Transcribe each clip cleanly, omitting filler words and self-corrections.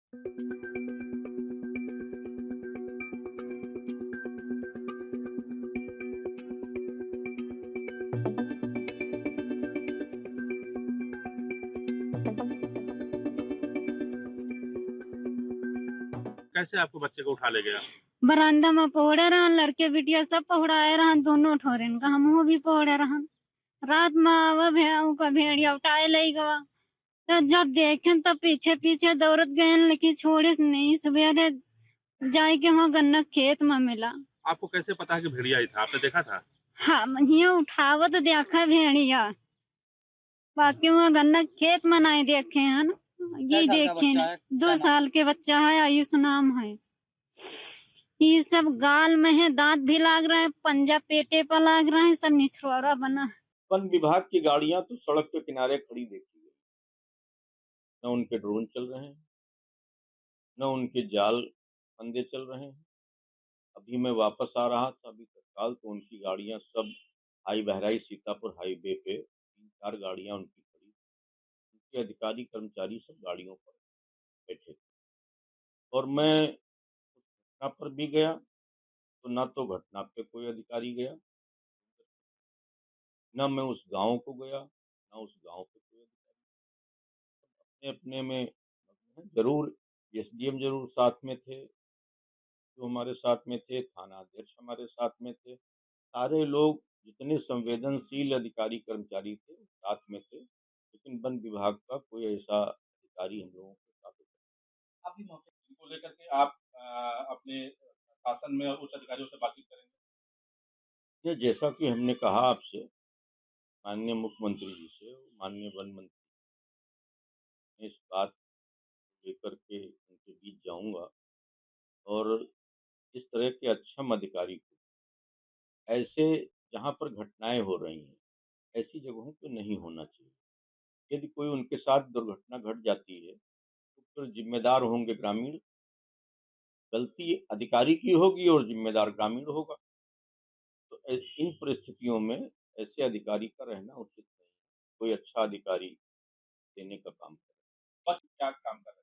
कैसे आपको बच्चे को उठा ले गया? बरामदा में पहुंचे रहन, लड़के बिटिया सब पहुंचाए रहन, दोनों ठोरन का हमहू भी पहुंचे रहन। रात में का भेड़िया उठाए ले गवा। तो जब देखें तो पीछे पीछे दौड़त गए, लेकिन छोड़े नहीं। सवेरे जाए के वहाँ गन्ना खेत में मिला। आपको कैसे पता है कि भेड़िया ही था? आपने देखा था? हाँ, यहाँ उठावत देखा भेड़िया, बाकी वहाँ गन्ना खेत में नहीं देखे हैं ना। ये देखे न, 2 साल के बच्चा है, आयुष नाम है। ये सब गाल में है, दांत भी लाग रहा है, पंजा पेटे पर लाग रहा है, सब निछोरा बना है। वन विभाग की गाड़ियां तो सड़क के किनारे खड़ी देखी गई। न उनके ड्रोन चल रहे हैं, न उनके जाल फंदे चल रहे हैं। अभी मैं वापस आ रहा था, अभी तत्काल तो उनकी गाड़ियां सब हाई बहराइच सीतापुर हाईवे पे 3-4 गाड़ियां उनकी खड़ी, उनके अधिकारी कर्मचारी सब गाड़ियों पर बैठे थे। और मैं उस घटना पर भी गया तो न तो घटना पे कोई अधिकारी गया, न मैं उस गांव को गया, न उस गांव पे कोई अधिकारी। अपने में मग्न हैं। जरूर एसडीएम जरूर साथ में थे, जो हमारे साथ में थे, थाना अध्यक्ष हमारे साथ में थे, सारे लोग जितने संवेदनशील अधिकारी कर्मचारी थे साथ में थे, लेकिन वन विभाग का कोई ऐसा अधिकारी हम लोगों के साथ नहीं। अभी मौके को लेकर के आप अपने शासन में उच्च अधिकारियों से बातचीत करेंगे? ये जैसा कि हमने कहा आपसे, माननीय मुख्यमंत्री जी से, माननीय वन मंत्री, मैं इस बात को लेकर के उनके बीच जाऊंगा और इस तरह के अक्षम अधिकारी को ऐसे जहां पर घटनाएं हो रही हैं ऐसी जगहों पे नहीं होना चाहिए। यदि कोई उनके साथ दुर्घटना घट जाती है तो फिर जिम्मेदार होंगे ग्रामीण, गलती अधिकारी की होगी और जिम्मेदार ग्रामीण होगा। तो इन परिस्थितियों में ऐसे अधिकारी का रहना उचित नहीं है। कोई अच्छा अधिकारी देने का काम करे। बस क्या काम कर रहे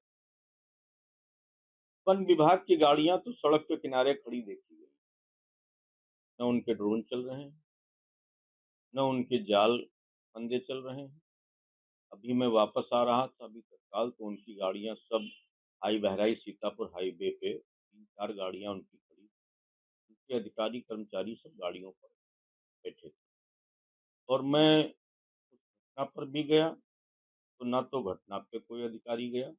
वन विभाग की गाड़ियां तो सड़क के किनारे खड़ी देखी गई। न उनके ड्रोन चल रहे हैं, न उनके जाल फंदे चल रहे हैं। अभी मैं वापस आ रहा था, अभी तत्काल तो उनकी गाड़ियां सब हाई बहराइच सीतापुर हाईवे पे 3-4 गाड़ियां उनकी खड़ी, उनके अधिकारी कर्मचारी सब गाड़ियों पर बैठे थे। और मैं उस घटना पर भी गया तो न तो घटना पे कोई अधिकारी गया,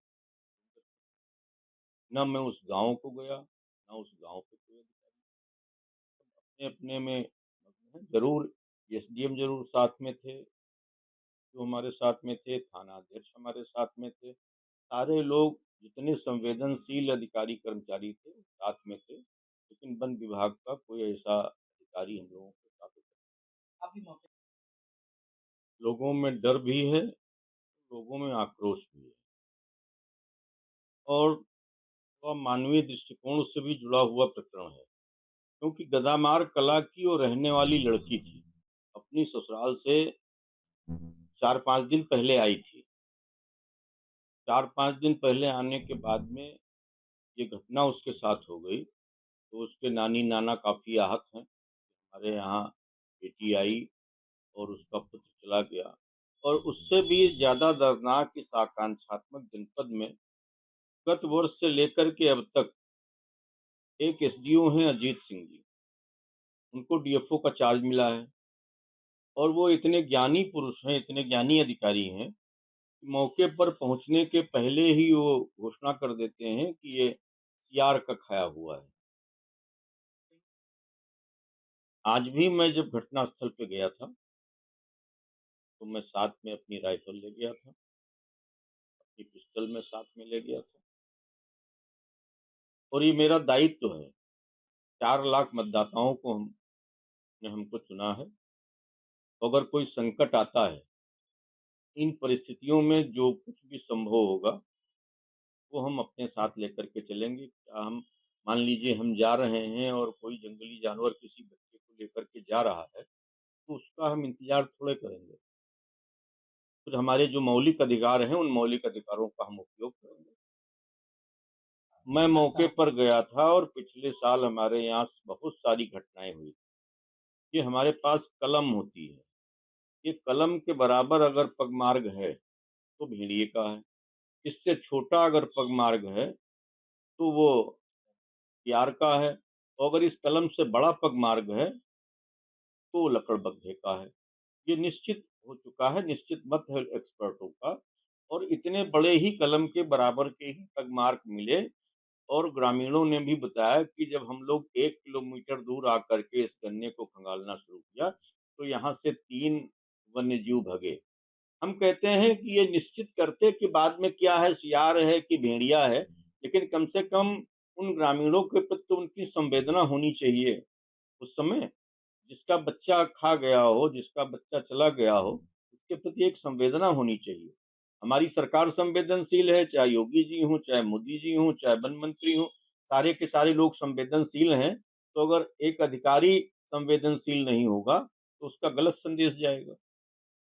न मैं उस गांव को गया, न उस गांव पे कोई अधिकारी। अपने में मग्न हैं। जरूर एसडीएम जरूर साथ में थे, जो हमारे साथ में थे, थाना अध्यक्ष हमारे साथ में थे, सारे लोग जितने संवेदनशील अधिकारी कर्मचारी थे साथ में थे, लेकिन वन विभाग का कोई ऐसा अधिकारी हम लोगों के साथ नहीं। अभी मौके लोगों में डर भी है, लोगों में आक्रोश भी है, और वह मानवीय दृष्टिकोण से भी जुड़ा हुआ प्रकरण है, क्योंकि गदामार कला की और रहने वाली लड़की थी, अपनी ससुराल से 4-5 दिन पहले आई थी। 4-5 दिन पहले आने के बाद में ये घटना उसके साथ हो गई, तो उसके नानी नाना काफी आहत हैं। हमारे यहाँ बेटी आई और उसका पुत्र चला गया, और उससे भी ज्यादा दर्दनाक इस आकांक्षात्मक जनपद में गत वर्ष से लेकर के अब तक एक एसडीओ हैं अजीत सिंह जी, उनको डीएफओ का चार्ज मिला है, और वो इतने ज्ञानी पुरुष हैं, इतने ज्ञानी अधिकारी हैं, मौके पर पहुंचने के पहले ही वो घोषणा कर देते हैं कि ये सीआर का खाया हुआ है। आज भी मैं जब घटनास्थल पे गया था तो मैं साथ में अपनी राइफल ले गया था, अपनी पिस्टल में साथ में ले गया था, और ये मेरा दायित्व है। 4 लाख मतदाताओं को ने हमको चुना है। तो अगर कोई संकट आता है, इन परिस्थितियों में जो कुछ भी संभव होगा वो हम अपने साथ लेकर के चलेंगे। क्या हम मान लीजिए हम जा रहे हैं और कोई जंगली जानवर किसी बच्चे को लेकर के जा रहा है, तो उसका हम इंतजार थोड़े करेंगे। फिर हमारे जो मौलिक अधिकार हैं उन मौलिक अधिकारों का हम उपयोग करेंगे। मैं मौके पर गया था और पिछले साल हमारे यहाँ बहुत सारी घटनाएं हुई। ये हमारे पास कलम होती है, ये कलम के बराबर अगर पगमार्ग है तो भेड़िए का है, इससे छोटा अगर पगमार्ग है तो वो सियार का है, और अगर इस कलम से बड़ा पगमार्ग है तो लकड़बग्घे का है। ये निश्चित हो चुका है, निश्चित मत है एक्सपर्टों का। और इतने बड़े ही कलम के बराबर के ही पगमार्क मिले, और ग्रामीणों ने भी बताया कि जब हम लोग 1 किलोमीटर दूर आकर के इस गन्ने को खंगालना शुरू किया, तो यहाँ से 3 वन्यजीव भगे। हम कहते हैं कि ये निश्चित करते कि बाद में क्या है, सियार है कि भेड़िया है, लेकिन कम से कम उन ग्रामीणों के प्रति तो उनकी संवेदना होनी चाहिए। उस समय जिसका बच्चा खा गया हो, जिसका बच्चा चला गया हो, उसके प्रति एक संवेदना होनी चाहिए। हमारी सरकार संवेदनशील है, चाहे योगी जी हों, चाहे मोदी जी हों, चाहे वन मंत्री हों, सारे के सारे लोग संवेदनशील हैं। तो अगर एक अधिकारी संवेदनशील नहीं होगा, तो उसका गलत संदेश जाएगा।